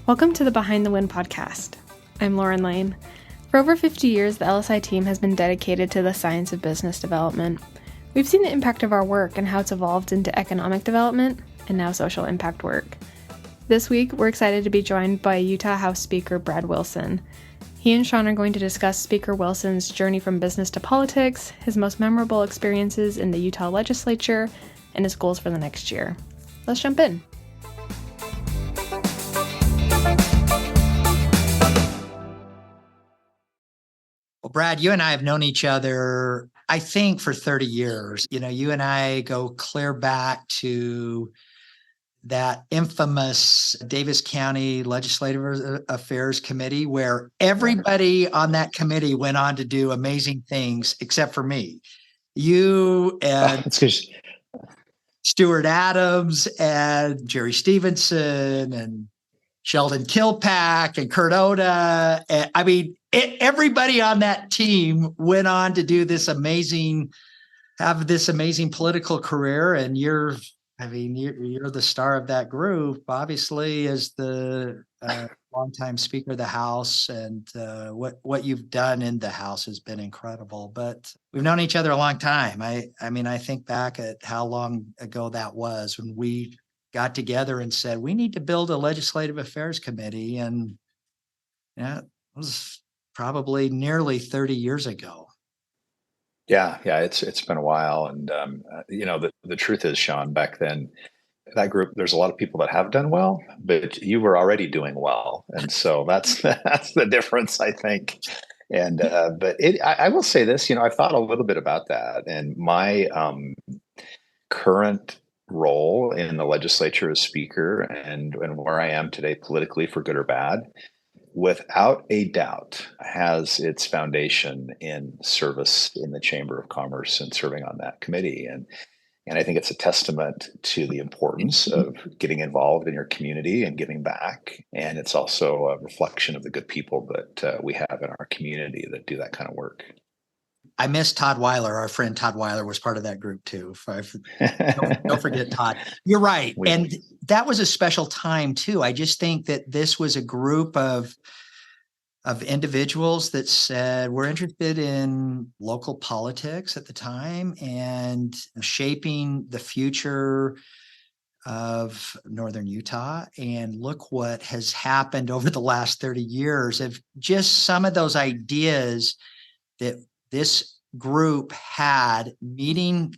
Welcome to the Behind the Wind podcast. I'm Lauren Lane. For over 50 years, the LSI team has been dedicated to the science of business development. We've seen the impact of our work and how it's evolved into economic development and now social impact work. This week, we're excited to be joined by Utah House Speaker Brad Wilson. He and Sean are going to discuss Speaker Wilson's journey from business to politics, his most memorable experiences in the Utah legislature, and his goals for the next year. Let's jump in. Well, Brad, you and I have known each other, I think, for 30 years. You and I go clear back to that infamous Davis County Legislative Affairs Committee, where everybody on that committee went on to do amazing things except for me. You and Stuart Adams and Jerry Stevenson and Sheldon Kilpack and Kurt Oda. Everybody on that team went on to do have this amazing political career. And you're the star of that group, obviously, as the longtime Speaker of the House. And what you've done in the House has been incredible. But we've known each other a long time. I think back at how long ago that was when we got together and said, we need to build a legislative affairs committee. And it was probably nearly 30 years ago. Yeah, it's been a while. And, the truth is, Sean, back then, that group, there's a lot of people that have done well, but you were already doing well. And so that's the difference, I think. And, I will say this, I've thought a little bit about that, and my current role in the legislature as speaker and where I am today politically, for good or bad, without a doubt has its foundation in service in the Chamber of Commerce and serving on that committee. And I think it's a testament to the importance of getting involved in your community and giving back. And it's also a reflection of the good people that we have in our community that do that kind of work. I miss Todd Weiler. Our friend Todd Weiler was part of that group too. Don't forget Todd. You're right. And that was a special time too. I just think that this was a group of individuals that said, we're interested in local politics at the time and shaping the future of Northern Utah. And look what has happened over the last 30 years of just some of those ideas that this group had, meeting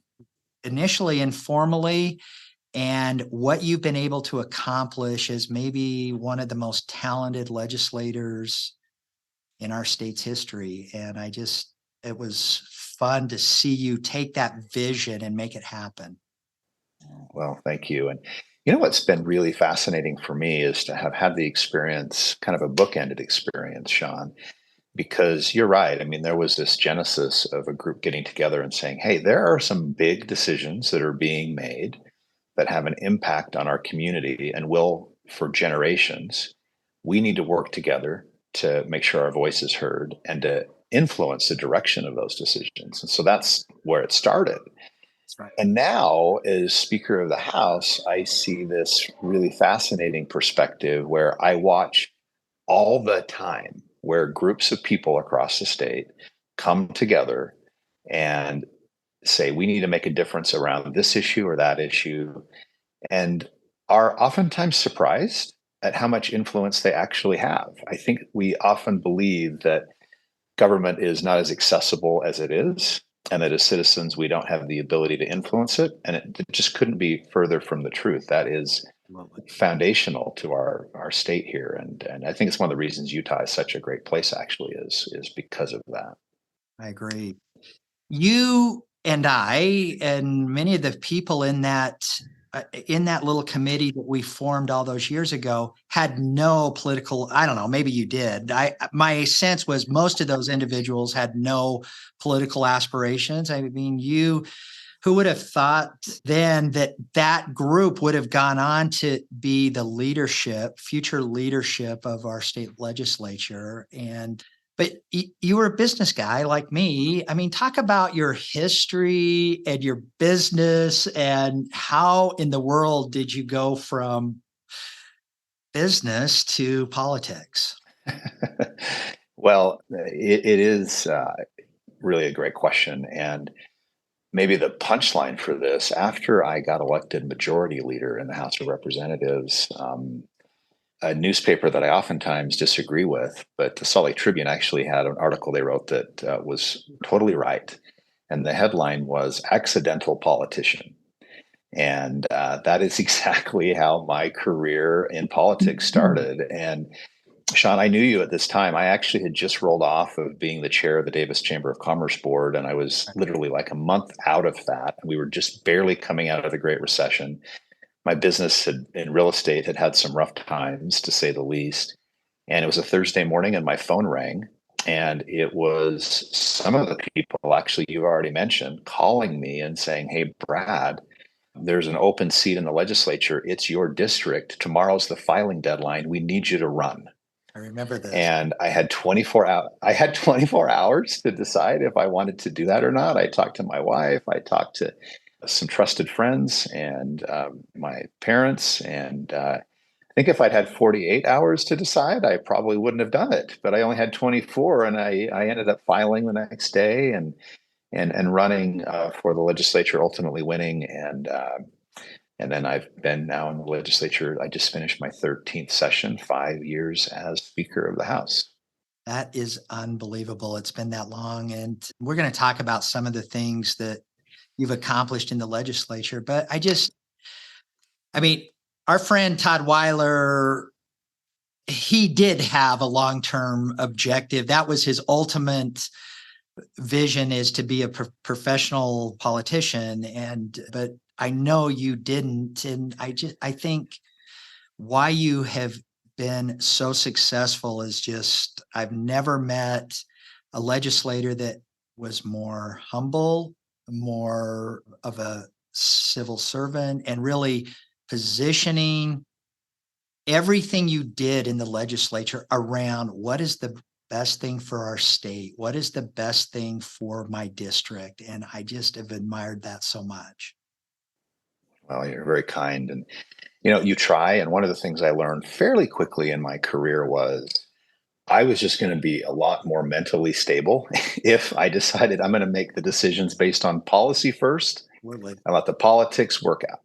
initially informally, and what you've been able to accomplish as maybe one of the most talented legislators in our state's history. And it was fun to see you take that vision and make it happen. Well, thank you. And what's been really fascinating for me is to have had the experience, kind of a bookended experience, Sean. Because you're right. There was this genesis of a group getting together and saying, hey, there are some big decisions that are being made that have an impact on our community and will for generations. We need to work together to make sure our voice is heard and to influence the direction of those decisions. And so that's where it started. That's right. And now, as Speaker of the House, I see this really fascinating perspective where I watch all the time where groups of people across the state come together and say, we need to make a difference around this issue or that issue, and are oftentimes surprised at how much influence they actually have. I think we often believe that government is not as accessible as it is, and that as citizens, we don't have the ability to influence it. And it just couldn't be further from the truth. That is foundational to our state here. And I think it's one of the reasons Utah is such a great place, actually, is because of that. I agree. You and I and many of the people in that little committee that we formed all those years ago had no political, I don't know, maybe you did. My sense was most of those individuals had no political aspirations. Who would have thought then that group would have gone on to be the future leadership of our state legislature? But you were a business guy like me. Talk about your history and your business and how in the world did you go from business to politics? Well, it is really a great question. And maybe the punchline for this, after I got elected majority leader in the House of Representatives, a newspaper that I oftentimes disagree with, but the Salt Lake Tribune actually had an article they wrote that was totally right. And the headline was Accidental Politician. And that is exactly how my career in politics started. And Sean, I knew you at this time. I actually had just rolled off of being the chair of the Davis Chamber of Commerce Board, and I was literally like a month out of that. We were just barely coming out of the Great Recession. My business in real estate had some rough times, to say the least. And it was a Thursday morning, and my phone rang, and it was some of the people, actually, you already mentioned, calling me and saying, "Hey, Brad, there's an open seat in the legislature. It's your district. Tomorrow's the filing deadline. We need you to run." I remember this. And I had 24 hours to decide if I wanted to do that or not. I talked to my wife, I talked to some trusted friends and my parents. And I think if I'd had 48 hours to decide, I probably wouldn't have done it. But I only had 24, and I ended up filing the next day and running for the legislature, ultimately winning. And then I've been now in the legislature. I just finished my 13th session, 5 years as Speaker of the House. That is unbelievable. It's been that long. And we're going to talk about some of the things that you've accomplished in the legislature. But our friend Todd Weiler, he did have a long-term objective. That was his ultimate vision, is to be a professional politician. But I know you didn't. And I think why you have been so successful is just, I've never met a legislator that was more humble, more of a civil servant, and really positioning everything you did in the legislature around what is the best thing for our state, what is the best thing for my district. And I just have admired that so much. Well, you're very kind. And, you try. And one of the things I learned fairly quickly in my career was I was just going to be a lot more mentally stable if I decided I'm going to make the decisions based on policy first and let the politics work out.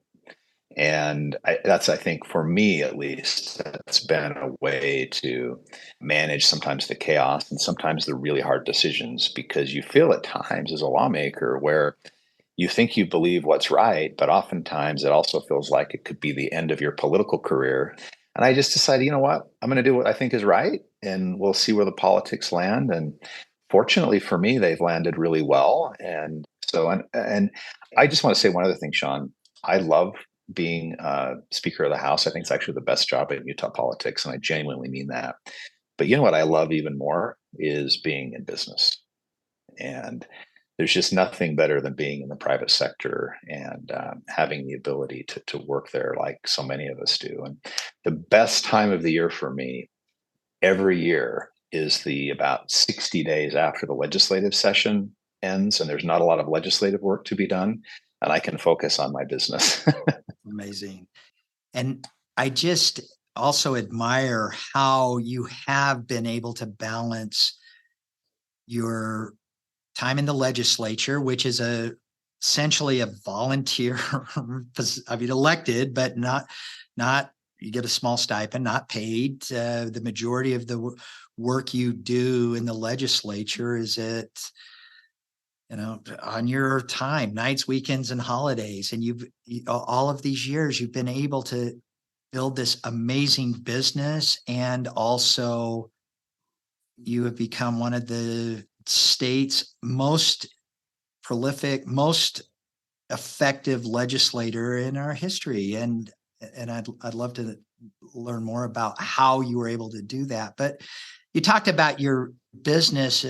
And that's, I think, for me at least, that's been a way to manage sometimes the chaos and sometimes the really hard decisions, because you feel at times as a lawmaker where you think you believe what's right, but oftentimes it also feels like it could be the end of your political career. And I just decided, you know what, I'm going to do what I think is right, and we'll see where the politics land. And fortunately for me, they've landed really well. And so, and I just want to say one other thing, Sean. I love being Speaker of the House. I think it's actually the best job in Utah politics, and I genuinely mean that. But you know what I love even more is being in business. And there's just nothing better than being in the private sector and having the ability to work there like so many of us do. And the best time of the year for me every year is the about 60 days after the legislative session ends, and there's not a lot of legislative work to be done, and I can focus on my business. Amazing. And I just also admire how you have been able to balance your time in the legislature, which is essentially a volunteer, elected, but not, you get a small stipend, not paid. The majority of the work you do in the legislature is on your time, nights, weekends, and holidays. And all of these years, you've been able to build this amazing business, and also you have become one of the state's most prolific, most effective legislator in our history. And I'd love to learn more about how you were able to do that. But you talked about your business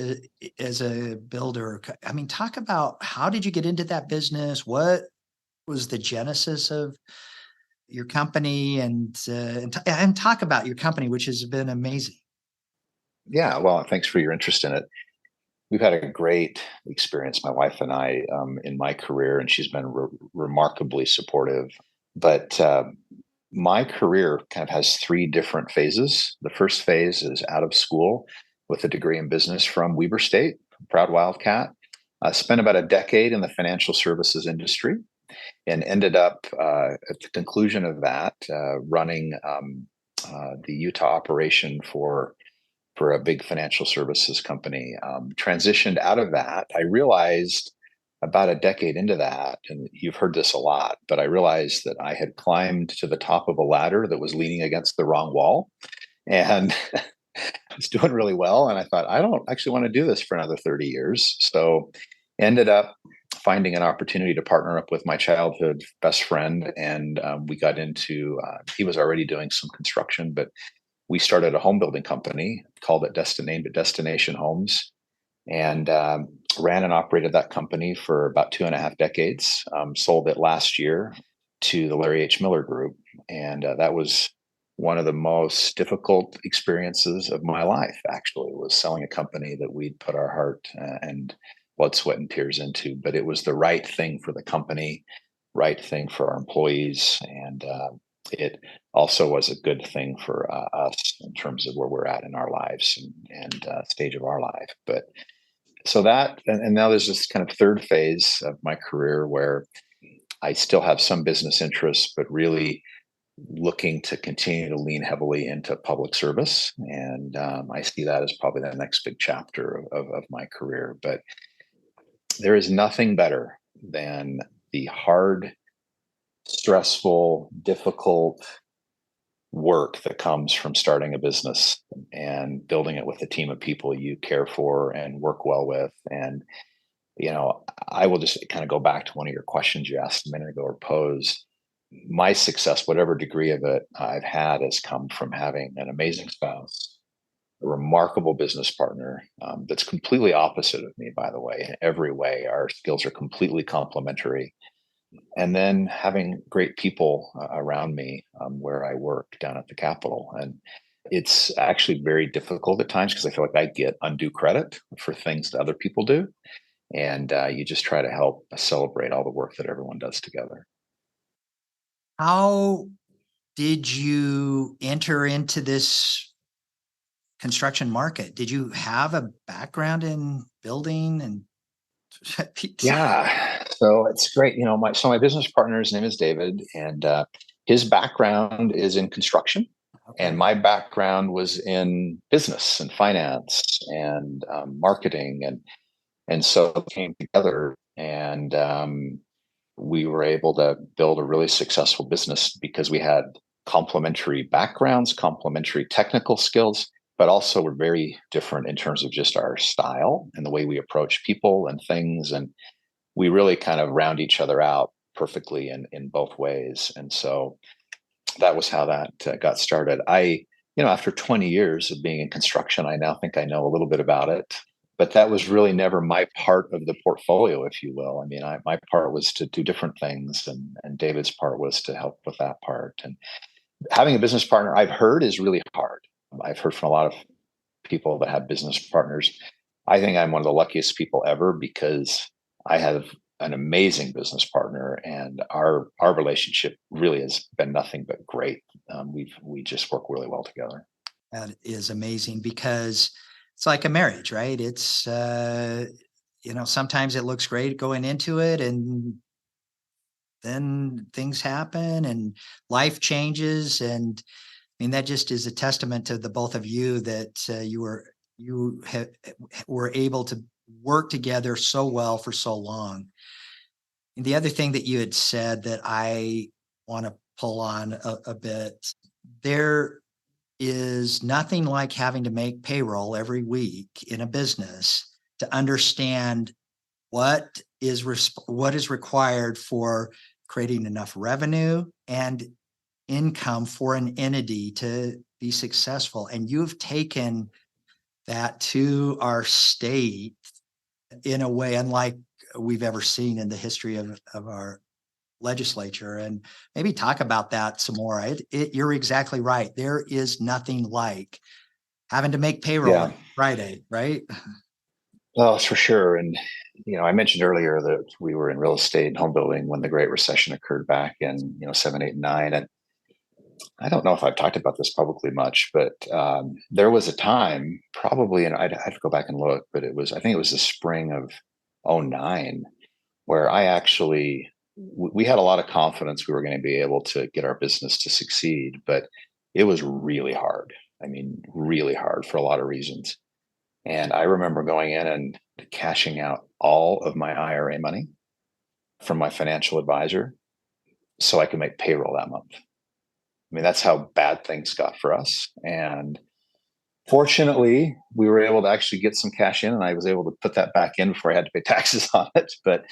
as a builder. I mean, talk about, how did you get into that business? What was the genesis of your company, and talk about your company, which has been amazing. Yeah, well, thanks for your interest in it. We've had a great experience, my wife and I, in my career, and she's been remarkably supportive. But my career kind of has three different phases. The first phase is out of school with a degree in business from Weber State, proud Wildcat. I spent about a decade in the financial services industry and ended up at the conclusion of that running the Utah operation for a big financial services company. Transitioned out of that, I realized about a decade into that, and you've heard this a lot, but I realized that I had climbed to the top of a ladder that was leaning against the wrong wall. And I was doing really well. And I thought, I don't actually want to do this for another 30 years. So ended up finding an opportunity to partner up with my childhood best friend. And we got into, he was already doing some construction, but we started a home building company, called it Destination Homes, and ran and operated that company for about 2.5 decades. Sold it last year to the Larry H. Miller Group. And that was one of the most difficult experiences of my life, actually, was selling a company that we'd put our heart and blood, sweat, and tears into. But it was the right thing for the company, right thing for our employees. And it also was a good thing for us in terms of where we're at in our lives and stage of our life. But so that, and now there's this kind of third phase of my career where I still have some business interests, but really looking to continue to lean heavily into public service. And I see that as probably the next big chapter of my career. But there is nothing better than the hard, stressful, difficult work that comes from starting a business and building it with a team of people you care for and work well with. And, I will just kind of go back to one of your questions you asked a minute ago or posed. My success, whatever degree of it I've had, has come from having an amazing spouse, a remarkable business partner that's completely opposite of me, by the way, in every way. Our skills are completely complementary. And then having great people around me where I work down at the Capitol. And it's actually very difficult at times because I feel like I get undue credit for things that other people do. And you just try to help celebrate all the work that everyone does together. How did you enter into this construction market? Did you have a background in building and Yeah, so it's great. My business partner's name is David, and his background is in construction, and my background was in business and finance and marketing, and so it came together, and we were able to build a really successful business because we had complementary backgrounds, complementary technical skills, but also we're very different in terms of just our style and the way we approach people and things. And we really kind of round each other out perfectly in both ways. And so that was how that got started. After 20 years of being in construction, I now think I know a little bit about it, but that was really never my part of the portfolio, if you will. I mean, my part was to do different things, and David's part was to help with that part. And having a business partner, I've heard, is really hard. I've heard from a lot of people that have business partners. I think I'm one of the luckiest people ever because I have an amazing business partner, and our relationship really has been nothing but great. We just work really well together. That is amazing because it's like a marriage, right? It's sometimes it looks great going into it, and then things happen and life changes. And I mean, that just is a testament to the both of you that you were able to work together so well for so long. And the other thing that you had said that I want to pull on a bit, there is nothing like having to make payroll every week in a business to understand what is required for creating enough revenue and income for an entity to be successful. And you've taken that to our state in a way unlike we've ever seen in the history of our legislature. And maybe talk about that some more. You're exactly right. There is nothing like having to make payroll on Friday, right? Well, for sure. And, I mentioned earlier that we were in real estate and home building when the Great Recession occurred back in, 7, 8, 9. And I don't know if I've talked about this publicly much, but there was a time, probably, and I'd have to go back and look, but I think it was the spring of '09, where I actually, we had a lot of confidence we were going to be able to get our business to succeed, but it was really hard. I mean, really hard for a lot of reasons. And I remember going in and cashing out all of my IRA money from my financial advisor so I could make payroll that month. I mean, that's how bad things got for us. And fortunately, we were able to actually get some cash in, and I was able to put that back in before I had to pay taxes on it. But,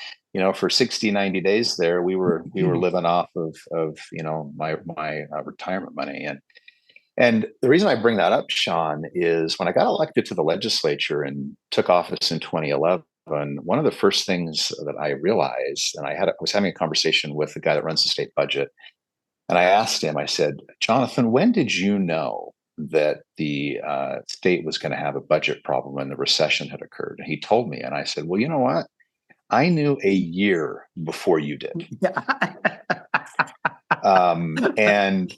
for 60, 90 days there, we were living off of my retirement money. And the reason I bring that up, Sean, is when I got elected to the legislature and took office in 2011, one of the first things that I realized, and I was having a conversation with the guy that runs the state budget, and I asked him, I said, Jonathan, when did you know that the state was going to have a budget problem when the recession had occurred? And he told me, and I said, well, you know what? I knew a year before you did. And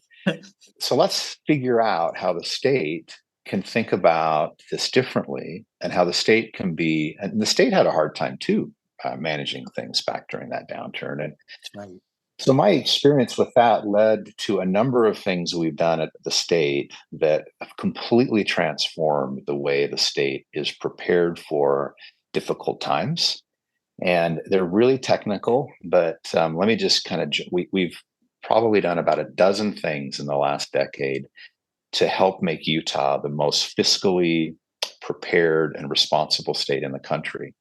so let's figure out how the state can think about this differently, and how the state can be, and the state had a hard time too, managing things back during that downturn. And That's right. so my experience with that led to a number of things we've done at the state that have completely transformed the way the state is prepared for difficult times. And they're really technical, but let me just kind of, we've probably done about a dozen things in the last decade to help make Utah the most fiscally prepared and responsible state in the country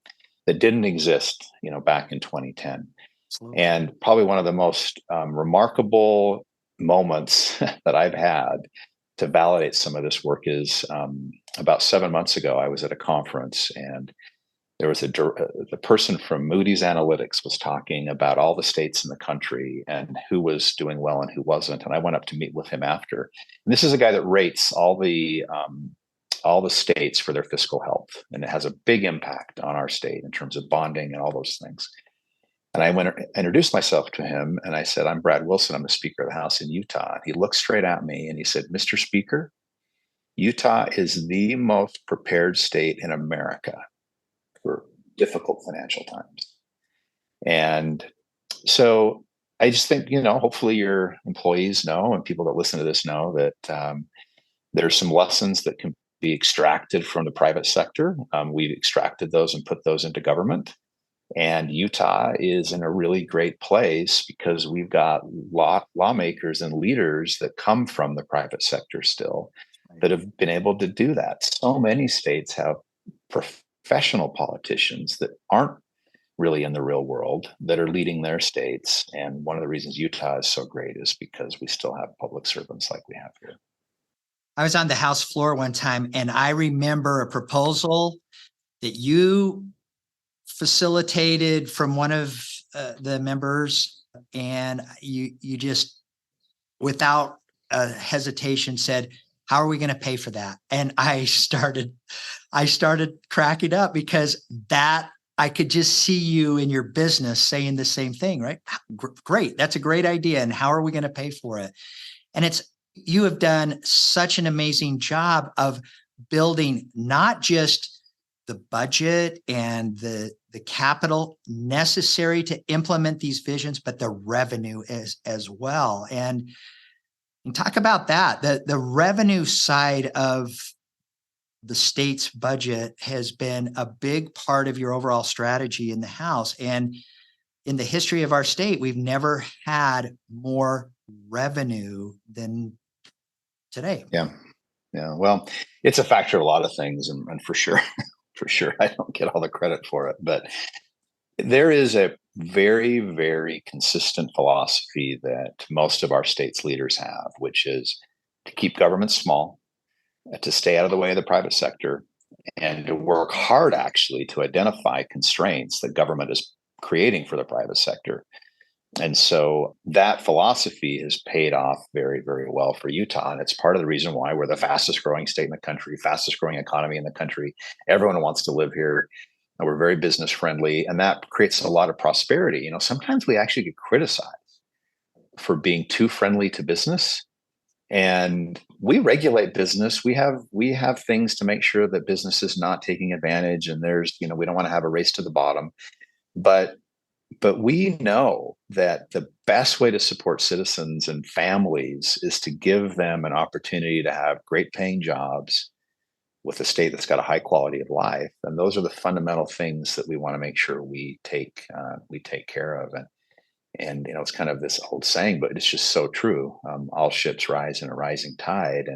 that didn't exist, back in 2010. Absolutely. And probably one of the most remarkable moments that I've had to validate some of this work is about 7 months ago, I was at a conference, and there was the person from Moody's Analytics was talking about all the states in the country and who was doing well and who wasn't. And I went up to meet with him after. And this is a guy that rates all the states for their fiscal health, and it has a big impact on our state in terms of bonding and all those things. And I introduced myself to him, and I said, I'm Brad Wilson. I'm the Speaker of the House in Utah. And he looked straight at me and he said, Mr. Speaker, Utah is the most prepared state in America for difficult financial times. And so I just think, hopefully your employees know, and people that listen to this know, that there's some lessons that can be extracted from the private sector. We've extracted those and put those into government. And Utah is in a really great place because we've got lawmakers and leaders that come from the private sector still that have been able to do that. So many states have professional politicians that aren't really in the real world that are leading their states. And one of the reasons Utah is so great is because we still have public servants like we have here. I was on the House floor one time, and I remember a proposal that you facilitated from one of the members, and you just, without hesitation, said, how are we going to pay for that? And I started cracking up, because that I could just see you in your business saying the same thing, right? Great. That's a great idea. And how are we going to pay for it? And you have done such an amazing job of building not just the budget and the capital necessary to implement these visions, but the revenue as well. And talk about that. The revenue side of the state's budget has been a big part of your overall strategy in the House. And in the history of our state, we've never had more revenue than today. Yeah. Well, it's a factor of a lot of things, and for sure, I don't get all the credit for it, but there is a very, very consistent philosophy that most of our state's leaders have, which is to keep government small, to stay out of the way of the private sector, and to work hard actually to identify constraints that government is creating for the private sector. And so that philosophy has paid off very, very well for Utah. And it's part of the reason why we're the fastest growing state in the country, fastest growing economy in the country. Everyone wants to live here. And we're very business friendly. And that creates a lot of prosperity. Sometimes we actually get criticized for being too friendly to business. And we regulate business. We have things to make sure that business is not taking advantage, and there's, we don't want to have a race to the bottom. But we know that the best way to support citizens and families is to give them an opportunity to have great paying jobs with a state that's got a high quality of life. And those are the fundamental things that we want to make sure we take care of. And it's kind of this old saying, but it's just so true. All ships rise in a rising tide.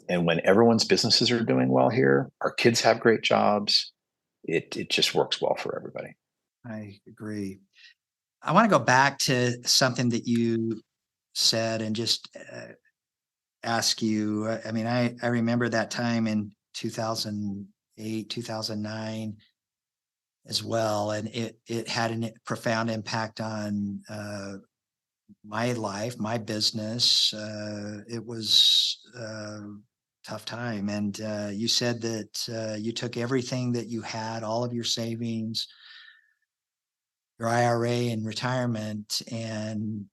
And when everyone's businesses are doing well here, our kids have great jobs. It just works well for everybody. I agree. I want to go back to something that you said and just ask you. I mean, I remember that time in 2008, 2009 as well, and it had a profound impact on my life, my business. It was a tough time, and you said that you took everything that you had, all of your savings, your IRA and retirement, and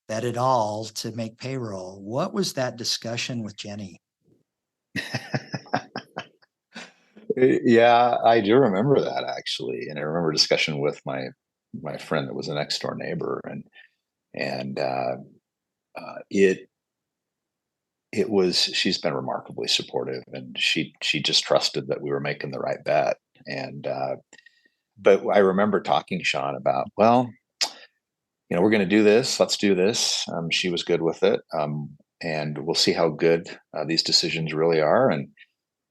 bet it all to make payroll. What was that discussion with Jenny? Yeah, I do remember that actually, and I remember a discussion with my friend that was a next door neighbor, and it was she's been remarkably supportive, and she just trusted that we were making the right bet. And but I remember talking to Sean about, well, we're going to do this. Let's do this. She was good with it, and we'll see how good these decisions really are. And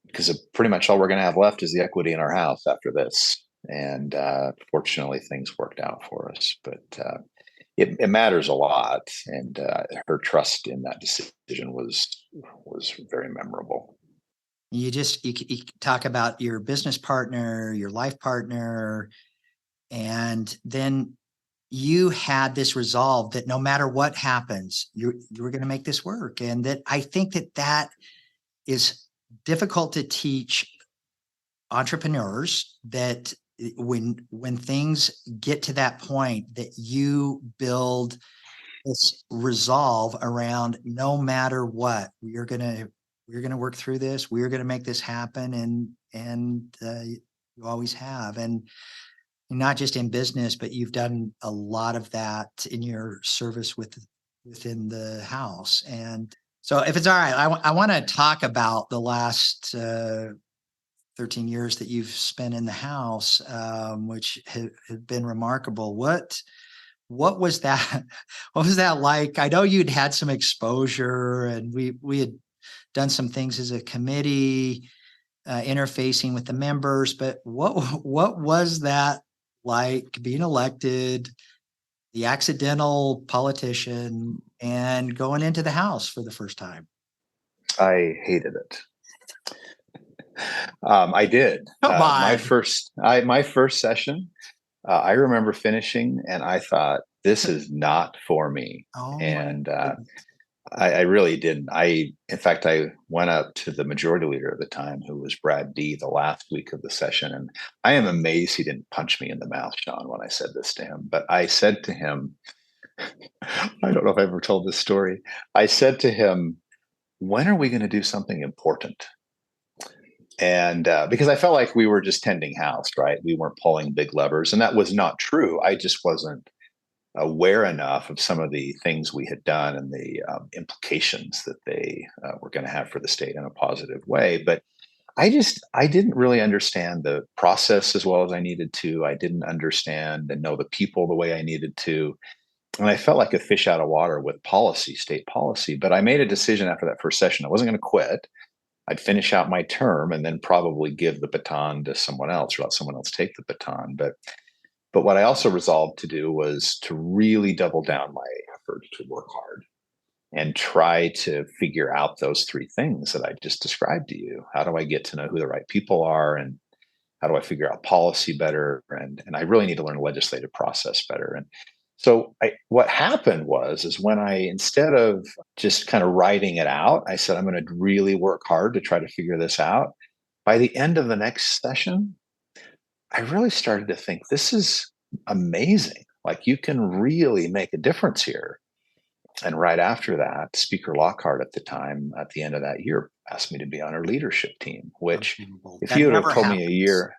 because pretty much all we're going to have left is the equity in our house after this. And fortunately, things worked out for us. But it matters a lot, and her trust in that decision was very memorable. You talk about your business partner, your life partner, and then you had this resolve that no matter what happens, you were going to make this work. And that I think that is difficult to teach entrepreneurs, that when things get to that point, that you build this resolve around no matter what, we're going to work through this. We're going to make this happen. And you always have. And not just in business, but you've done a lot of that in your service within the house. And so if it's all right, I want to talk about the last 13 years that you've spent in the house, which have been remarkable. What was that? What was that like? I know you'd had some exposure, and we had done some things as a committee, interfacing with the members, but what was that like, being elected, the accidental politician, and going into the House for the first time? I hated it. I did. Come on. My first session, I remember finishing, and I thought, this is not for me. Oh, And I really didn't. In fact, I went up to the majority leader at the time, who was Brad D, the last week of the session. And I am amazed he didn't punch me in the mouth, Sean, when I said this to him. But I said to him, I don't know if I ever told this story. I said to him, when are we going to do something important? And because I felt like we were just tending house, right? We weren't pulling big levers. And that was not true. I just wasn't aware enough of some of the things we had done and the implications that they were going to have for the state in a positive way. But I didn't really understand the process as well as I needed to. I didn't understand and know the people the way I needed to. And I felt like a fish out of water with state policy. But I made a decision after that first session. I wasn't going to quit. I'd finish out my term and then probably give the baton to someone else, or let someone else take the baton. But what I also resolved to do was to really double down my effort to work hard and try to figure out those three things that I just described to you. How do I get to know who the right people are, and how do I figure out policy better? And I really need to learn the legislative process better. And so what happened is when instead of just kind of writing it out, I said, I'm going to really work hard to try to figure this out. By the end of the next session, I really started to think, this is amazing. Like, you can really make a difference here. And right after that, Speaker Lockhart at the time, at the end of that year, asked me to be on her leadership team, which Unbelievable. if That you would have never told me a happens. year,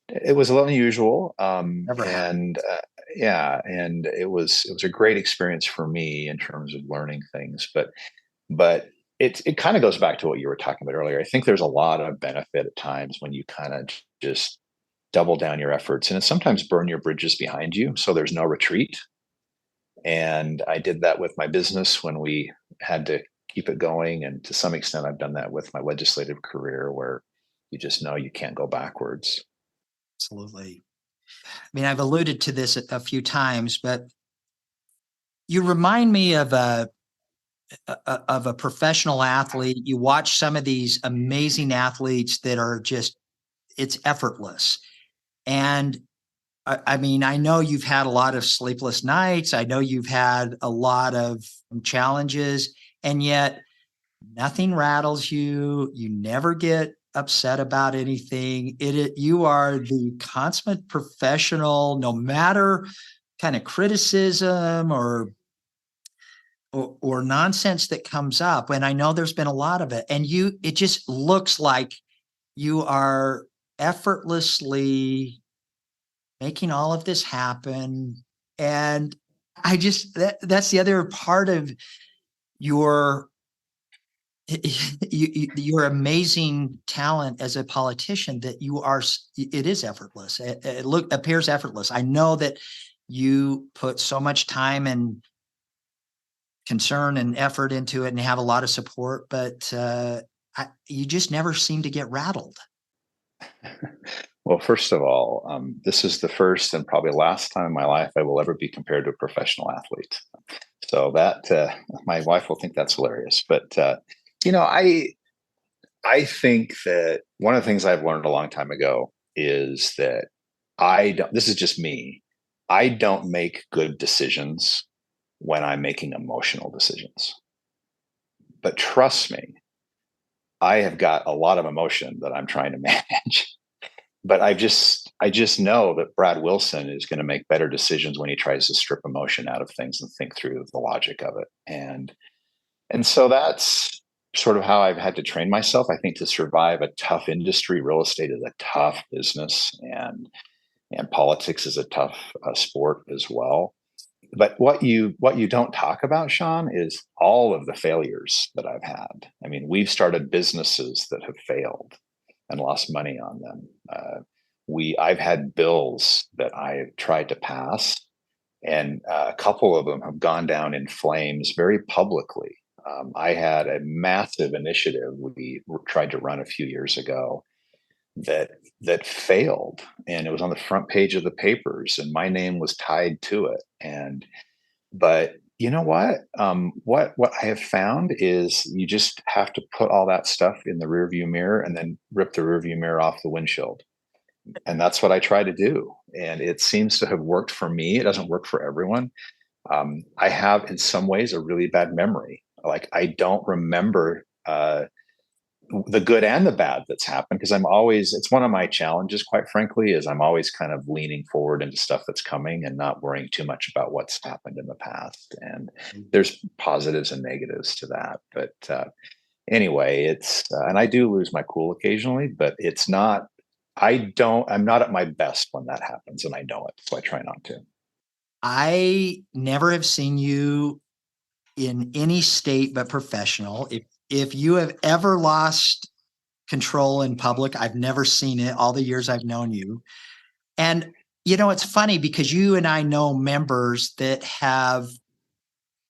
it was a little unusual. Never happens. And yeah, and it was a great experience for me in terms of learning things. But it kind of goes back to what you were talking about earlier. I think there's a lot of benefit at times when you kind of just double down your efforts, and it sometimes burn your bridges behind you, so there's no retreat. And I did that with my business when we had to keep it going. And to some extent, I've done that with my legislative career where you just know you can't go backwards. Absolutely. I mean, I've alluded to this a few times, but you remind me of a professional athlete. You watch some of these amazing athletes that are just, it's effortless. And I mean, I know you've had a lot of sleepless nights. I know you've had a lot of challenges, and yet nothing rattles you. You never get upset about anything. You are the consummate professional, no matter kind of criticism or nonsense that comes up. And I know there's been a lot of it. And it just looks like you are effortlessly making all of this happen. And that's the other part of your your amazing talent as a politician, that it is effortless. It appears effortless. I know that you put so much time and concern and effort into it and have a lot of support, but you just never seem to get rattled. Well, first of all, this is the first and probably last time in my life I will ever be compared to a professional athlete. So that my wife will think that's hilarious. But you know, I think that one of the things I've learned a long time ago is that I don't. This is just me. I don't make good decisions when I'm making emotional decisions. But trust me, I have got a lot of emotion that I'm trying to manage. But I just know that Brad Wilson is going to make better decisions when he tries to strip emotion out of things and think through the logic of it. And so that's sort of how I've had to train myself. I think to survive a tough industry, real estate is a tough business, and politics is a tough sport as well. But what you don't talk about, Sean, is all of the failures that I've had. I mean, we've started businesses that have failed and lost money on them. I've had bills that I've tried to pass, and a couple of them have gone down in flames very publicly. I had a massive initiative we tried to run a few years ago that failed, and it was on the front page of the papers, and my name was tied to it. And but you know what? What I have found is you just have to put all that stuff in the rearview mirror and then rip the rearview mirror off the windshield. And that's what I try to do. And it seems to have worked for me. It doesn't work for everyone. I have, in some ways, a really bad memory. Like I don't remember the good and the bad that's happened, because it's one of my challenges, quite frankly, is I'm always kind of leaning forward into stuff that's coming and not worrying too much about what's happened in the past. And there's positives and negatives to that. But anyway, and I do lose my cool occasionally, but I'm not at my best when that happens, and I know it. So I try not to. I never have seen you in any state but professional. If you have ever lost control in public, I've never seen it all the years I've known you. And it's funny because you and I know members that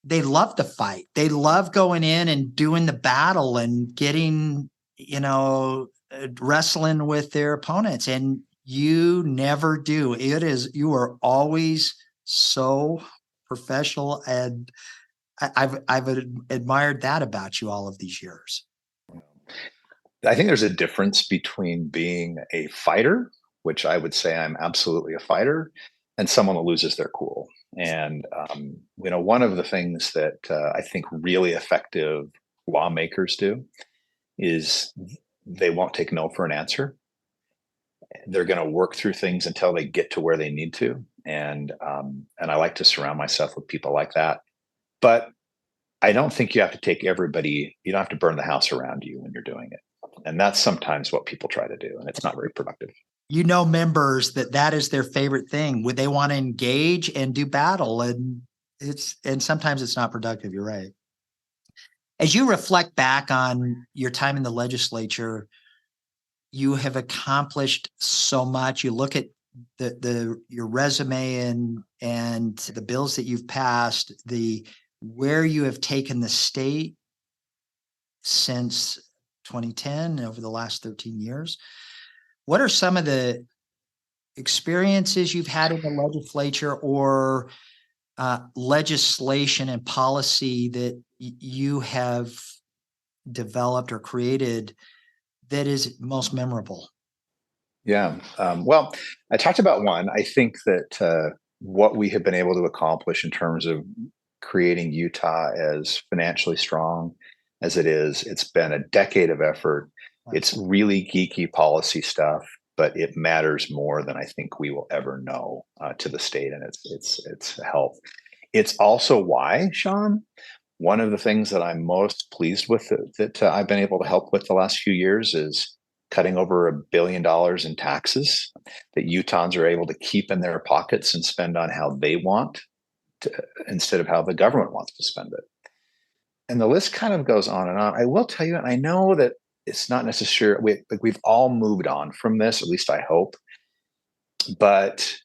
they love to fight. They love going in and doing the battle and getting, wrestling with their opponents. And you never do. You are always so professional, and I've admired that about you all of these years. I think there's a difference between being a fighter, which I would say I'm absolutely a fighter, and someone that loses their cool. And one of the things that I think really effective lawmakers do is they won't take no for an answer. They're going to work through things until they get to where they need to, and I like to surround myself with people like that. But I don't think you have to take everybody, you don't have to burn the house around you when you're doing it. And that's sometimes what people try to do, and it's not very productive. Members that is their favorite thing. Would they want to engage and do battle? And sometimes it's not productive. You're right. As you reflect back on your time in the legislature, you have accomplished so much. You look at your resume and the bills that you've passed, where you have taken the state since 2010 over the last 13 years. What are some of the experiences you've had in the legislature or legislation and policy that you have developed or created that is most memorable? Yeah. Well, I talked about one. I think that what we have been able to accomplish in terms of creating Utah as financially strong as it is, it's been a decade of effort. It's really geeky policy stuff, but it matters more than I think we will ever know to the state and its health. It's also why, Sean, one of the things that I'm most pleased with that I've been able to help with the last few years is cutting over $1 billion in taxes that Utahns are able to keep in their pockets and spend on how they want to, instead of how the government wants to spend it. And the list kind of goes on and on. I will tell you, and I know that it's not necessarily, we've all moved on from this, at least I hope, but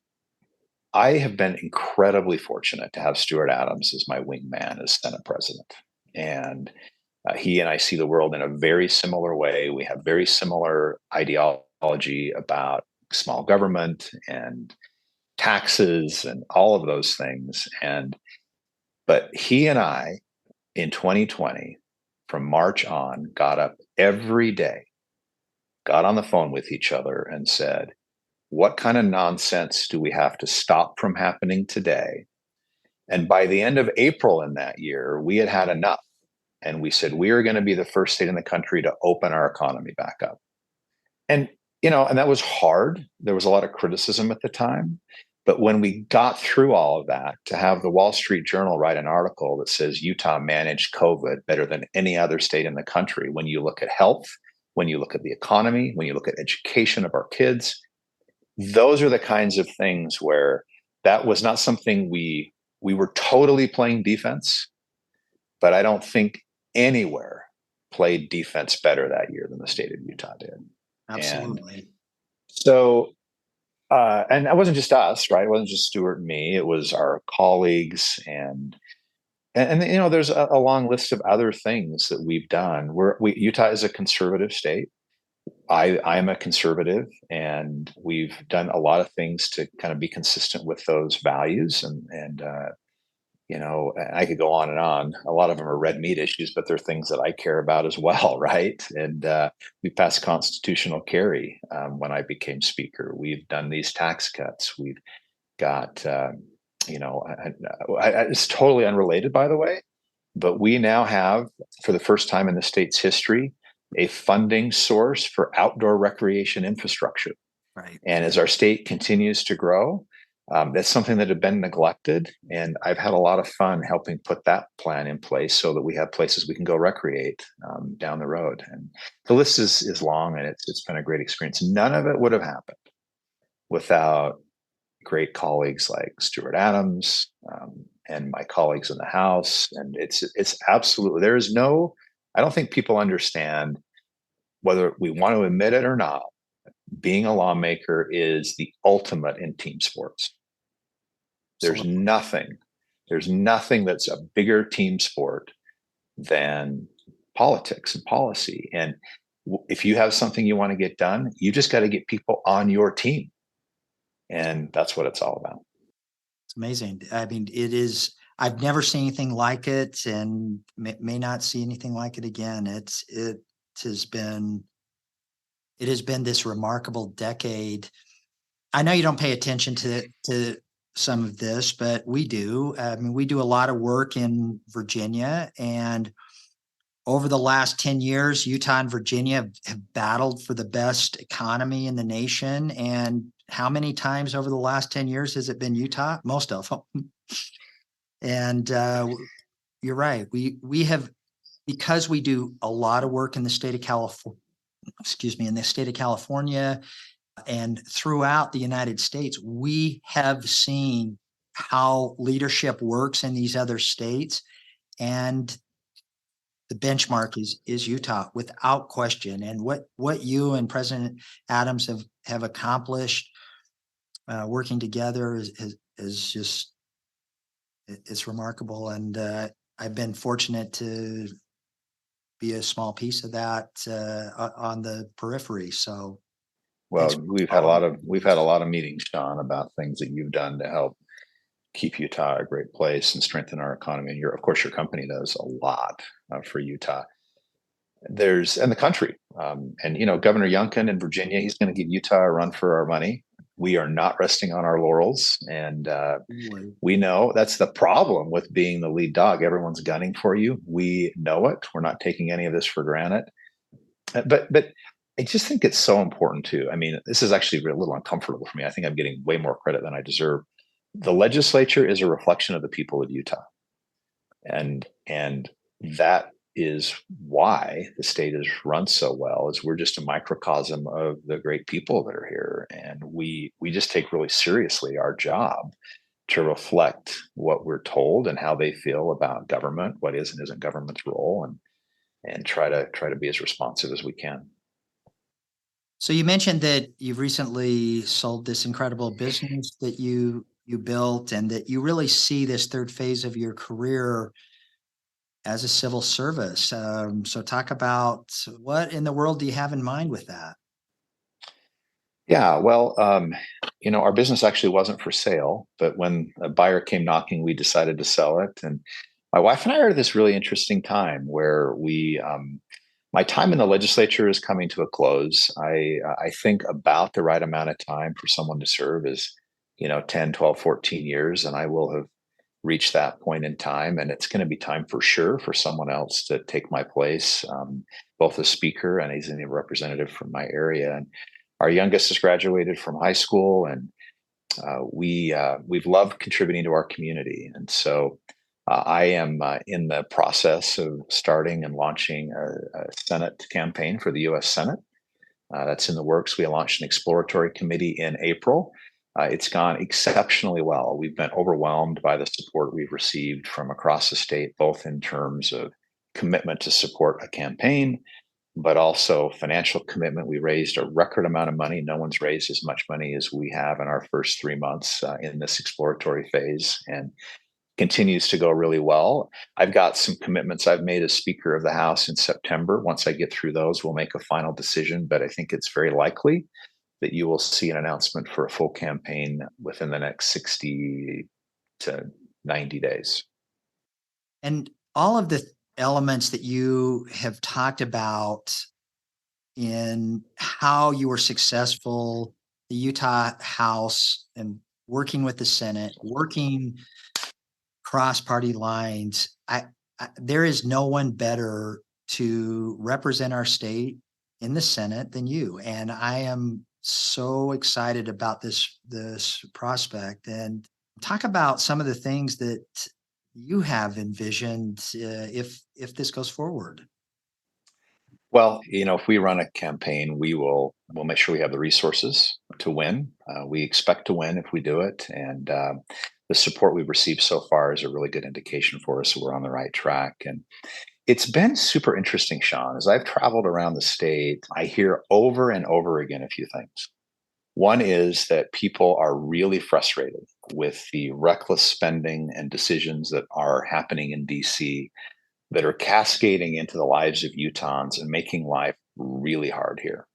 I have been incredibly fortunate to have Stuart Adams as my wingman as Senate president. And he and I see the world in a very similar way. We have very similar ideology about small government and taxes and all of those things. But he and I in 2020, from March on, got up every day, got on the phone with each other and said, what kind of nonsense do we have to stop from happening today? And by the end of April in that year, we had had enough. And we said, we are going to be the first state in the country to open our economy back up. And, and that was hard. There was a lot of criticism at the time. But when we got through all of that, to have the Wall Street Journal write an article that says Utah managed COVID better than any other state in the country, when you look at health, when you look at the economy, when you look at education of our kids, those are the kinds of things where that was not something we were totally playing defense, but I don't think anywhere played defense better that year than the state of Utah did. Absolutely. And so, and that wasn't just us, right? It wasn't just Stuart and me. It was our colleagues and there's a long list of other things that we've done. Utah is a conservative state. I am a conservative, and we've done a lot of things to kind of be consistent with those values. And I could go on and on. A lot of them are red meat issues, but they're things that I care about as well, right? And we passed constitutional carry when I became speaker. We've done these tax cuts. We've got, it's totally unrelated, by the way, but we now have, for the first time in the state's history, a funding source for outdoor recreation infrastructure. Right. And as our state continues to grow, that's something that had been neglected. And I've had a lot of fun helping put that plan in place so that we have places we can go recreate down the road. And the list is long, and it's been a great experience. None of it would have happened without great colleagues like Stuart Adams and my colleagues in the House. And it's absolutely, I don't think people understand, whether we want to admit it or not, being a lawmaker is the ultimate in team sports. There's nothing that's a bigger team sport than politics and policy. And if you have something you want to get done, you just got to get people on your team. And that's what it's all about. It's amazing. I mean, it is. I've never seen anything like it, and may not see anything like it again. It has been this remarkable decade. I know you don't pay attention to some of this, but we do. I mean, we do a lot of work in Virginia, and over the last 10 years, Utah and Virginia have battled for the best economy in the nation. And how many times over the last 10 years has it been Utah? Most of them. And, you're right. We have, because we do a lot of work in the state of California, in the state of California and throughout the United States, we have seen how leadership works in these other states. And the benchmark is Utah without question. And what you and President Adams have accomplished working together is just, it's remarkable. And I've been fortunate to be a small piece of that on the periphery. So Well, we've had a lot of meetings, Sean, about things that you've done to help keep Utah a great place and strengthen our economy. And of course, your company does a lot for Utah. And the country, and Governor Youngkin in Virginia, he's going to give Utah a run for our money. We are not resting on our laurels, and we know that's the problem with being the lead dog. Everyone's gunning for you. We know it. We're not taking any of this for granted. But I just think it's so important too. I mean, this is actually a little uncomfortable for me. I think I'm getting way more credit than I deserve. The legislature is a reflection of the people of Utah, and that is why the state is run so well. Is we're just a microcosm of the great people that are here, and we just take really seriously our job to reflect what we're told and how they feel about government, what is and isn't government's role, and try to be as responsive as we can. So you mentioned that you've recently sold this incredible business that you built, and that you really see this third phase of your career as a civil service. So talk about what in the world do you have in mind with that? Yeah, well, our business actually wasn't for sale, but when a buyer came knocking, we decided to sell it. And my wife and I are at this really interesting time where my time in the legislature is coming to a close. I think about the right amount of time for someone to serve is, 10, 12, 14 years, and I will have reached that point in time. And it's going to be time for sure for someone else to take my place, both as speaker and as a representative from my area. And our youngest has graduated from high school, and we've loved contributing to our community. And so I am in the process of starting and launching a Senate campaign for the U.S. Senate. That's in the works. We launched an exploratory committee in April. It's gone exceptionally well. We've been overwhelmed by the support we've received from across the state, both in terms of commitment to support a campaign, but also financial commitment. We raised a record amount of money. No one's raised as much money as we have in our first 3 months in this exploratory phase, and continues to go really well. I've got some commitments I've made as Speaker of the House in September. Once I get through those, we'll make a final decision, but I think it's very likely that you will see an announcement for a full campaign within the next 60 to 90 days. And all of the elements that you have talked about in how you were successful, the Utah House and working with the Senate, working cross-party lines, there is no one better to represent our state in the Senate than you. And I am so excited about this prospect. And talk about some of the things that you have envisioned if this goes forward. Well, if we run a campaign, we'll make sure we have the resources to win. We expect to win if we do it, and the support we've received so far is a really good indication for us that we're on the right track. And it's been super interesting, Sean. As I've traveled around the state, I hear over and over again a few things. One is that people are really frustrated with the reckless spending and decisions that are happening in DC that are cascading into the lives of Utahns and making life really hard here.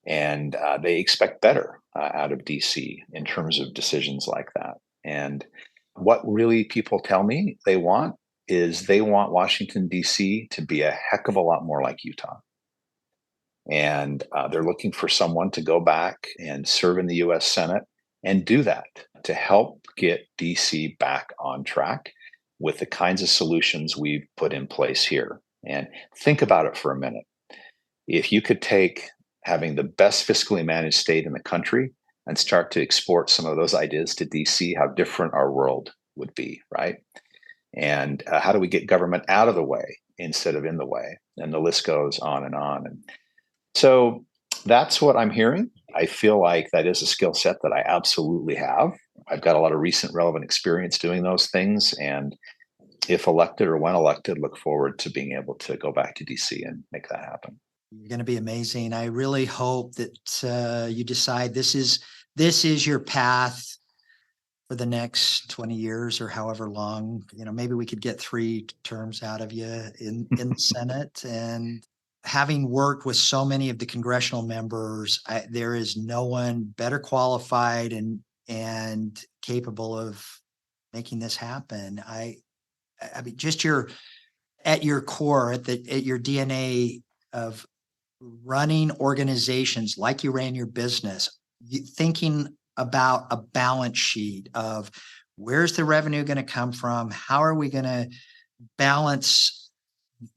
And they expect better out of DC in terms of decisions like that. And what really people tell me they want Washington, D.C. to be a heck of a lot more like Utah. And they're looking for someone to go back and serve in the U.S. Senate and do that to help get D.C. back on track with the kinds of solutions we've put in place here. And think about it for a minute. If you could take having the best fiscally managed state in the country and start to export some of those ideas to DC, how different our world would be, right? And how do we get government out of the way instead of in the way? And the list goes on and on. And so that's what I'm hearing. I feel like that is a skill set that I absolutely have. I've got a lot of recent relevant experience doing those things. And if elected or when elected, look forward to being able to go back to DC and make that happen. You're going to be amazing. I really hope that you decide this is your path for the next 20 years or however long. Maybe we could get 3 terms out of you in the Senate. And having worked with so many of the congressional members, there is no one better qualified and capable of making this happen. I mean, just at your core, at your DNA of running organizations like you ran your business, thinking about a balance sheet of where's the revenue going to come from? How are we going to balance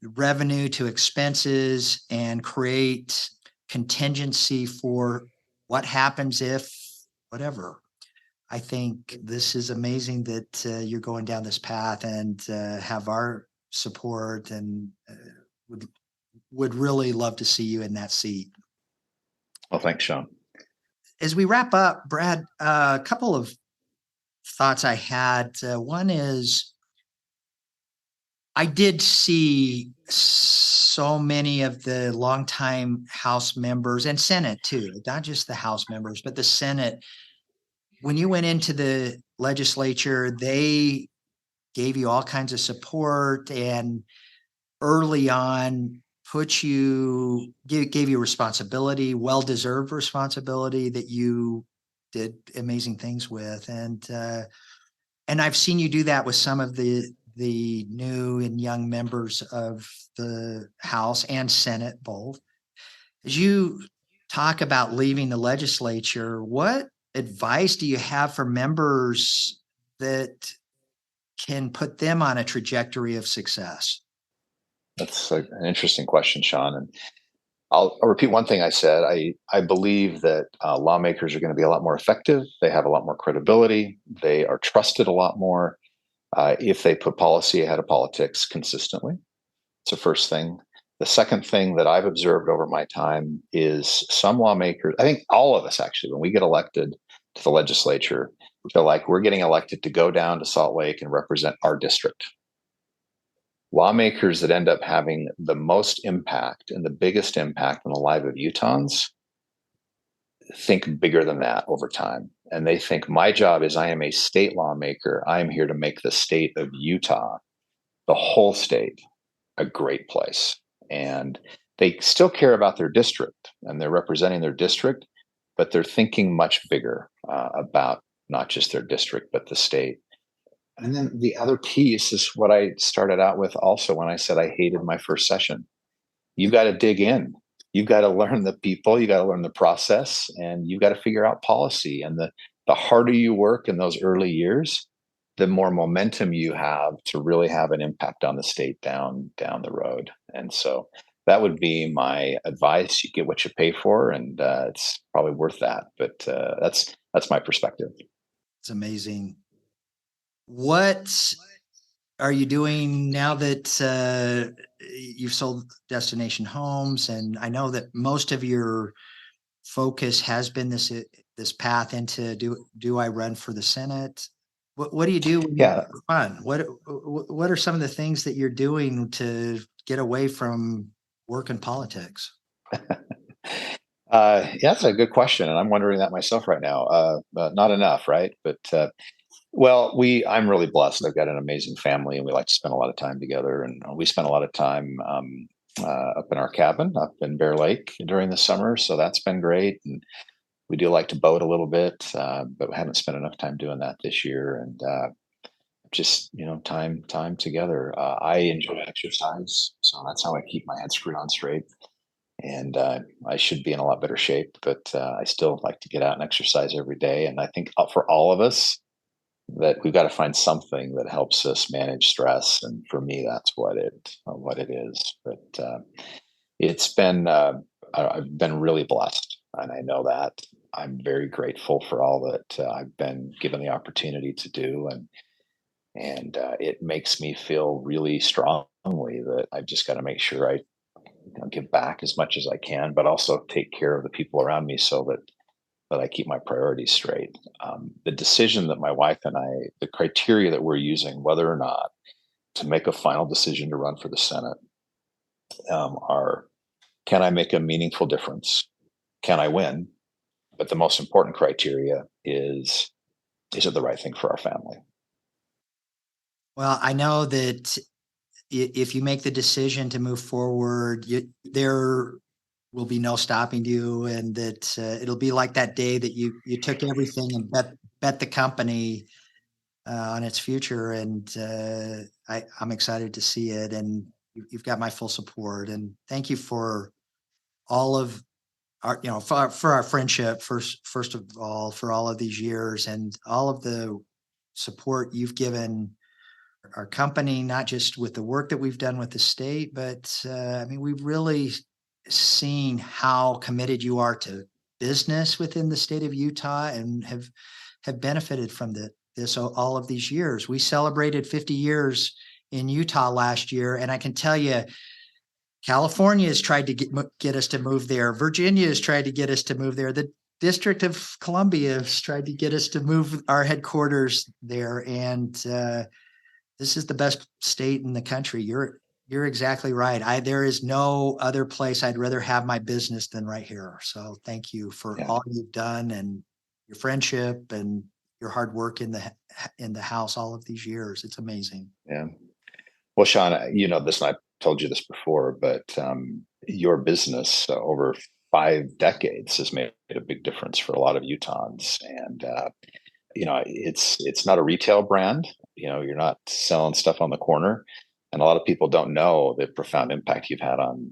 revenue to expenses and create contingency for what happens if whatever. I think this is amazing that you're going down this path and have our support, and would really love to see you in that seat. Well, thanks, Sean. As we wrap up, Brad, a couple of thoughts I had. One is I did see so many of the longtime House members and Senate too, not just the House members, but the Senate. When you went into the legislature, they gave you all kinds of support and early on gave you responsibility, well-deserved responsibility that you did amazing things with. And I've seen you do that with some of the new and young members of the House and Senate both. As you talk about leaving the legislature, what advice do you have for members that can put them on a trajectory of success? That's an interesting question, Sean. And I'll repeat one thing I said. I believe that lawmakers are going to be a lot more effective. They have a lot more credibility. They are trusted a lot more if they put policy ahead of politics consistently. It's the first thing. The second thing that I've observed over my time is some lawmakers, I think all of us actually, when we get elected to the legislature, we feel like we're getting elected to go down to Salt Lake and represent our district. Lawmakers that end up having the most impact and the biggest impact on the life of Utahns think bigger than that over time. And they think my job is I am a state lawmaker. I am here to make the state of Utah, the whole state, a great place. And they still care about their district and they're representing their district, but they're thinking much bigger about not just their district, but the state. And then the other piece is what I started out with also when I said I hated my first session. You've got to dig in. You've got to learn the people, you got to learn the process, and you've got to figure out policy. And the harder you work in those early years, the more momentum you have to really have an impact on the state down the road. And so that would be my advice. You get what you pay for, and it's probably worth that. But that's my perspective. It's amazing. What are you doing now that you've sold Destination Homes? And I know that most of your focus has been this path into do I run for the Senate? What do you do when you have fun? What are some of the things that you're doing to get away from work and politics? That's a good question, and I'm wondering that myself right now. Not enough, right? But well, I'm really blessed. I've got an amazing family, and we like to spend a lot of time together. And we spend a lot of time up in our cabin up in Bear Lake during the summer, so that's been great. And we do like to boat a little bit, but we haven't spent enough time doing that this year. And just time together. I enjoy exercise, so that's how I keep my head screwed on straight. And I should be in a lot better shape, but I still like to get out and exercise every day. And I think for all of us, that we've got to find something that helps us manage stress. And for me, that's what it is. But it's been, I've been really blessed, and I know that. I'm very grateful for all that I've been given the opportunity to do. And And it makes me feel really strongly that I've just got to make sure I give back as much as I can, but also take care of the people around me so that I keep my priorities straight. The decision that my wife and I, the criteria that we're using, whether or not to make a final decision to run for the Senate, are: can I make a meaningful difference? Can I win? But the most important criteria is it the right thing for our family? Well, I know that if you make the decision to move forward, there will be no stopping you, and that it'll be like that day that you took everything and bet the company on its future. And I'm excited to see it, and you've got my full support. And thank you for all of our, for our friendship, first of all, for all of these years and all of the support you've given our company, not just with the work that we've done with the state, but I mean, we've really seen how committed you are to business within the state of Utah, and have benefited from this all of these years. We celebrated 50 years in Utah last year, and I can tell you, California has tried to get us to move there. Virginia has tried to get us to move there. The District of Columbia has tried to get us to move our headquarters there, and this is the best state in the country. You're exactly right. There is no other place I'd rather have my business than right here. So thank you for all you've done, and your friendship and your hard work in the house all of these years. It's amazing. Yeah. Well, Sean, you know this, and I've told you this before, but your business over 5 decades has made a big difference for a lot of Utahns. And it's not a retail brand. You're not selling stuff on the corner, and a lot of people don't know the profound impact you've had on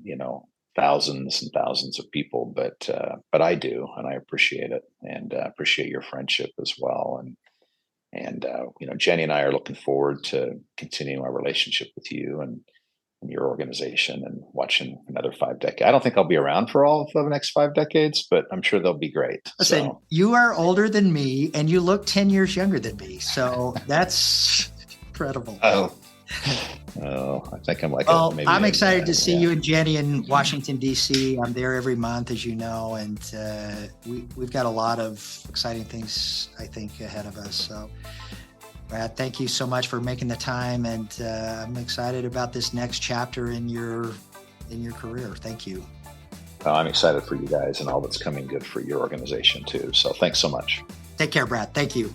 thousands and thousands of people. But I do, and I appreciate it, and appreciate your friendship as well. And Jenny and I are looking forward to continuing our relationship with you and your organization, and watching another 5 decades. I don't think I'll be around for all of the next 5 decades, but I'm sure they'll be great. Listen, you are older than me, and you look 10 years younger than me. So that's incredible. Oh, I think I'm like. Well, I'm excited to see you and Jenny in Washington, D.C. I'm there every month, as you know, and we've got a lot of exciting things, I think, ahead of us. So, Brad, thank you so much for making the time, and I'm excited about this next chapter in your career. Thank you. I'm excited for you guys and all that's coming good for your organization too. So thanks so much. Take care, Brad. Thank you.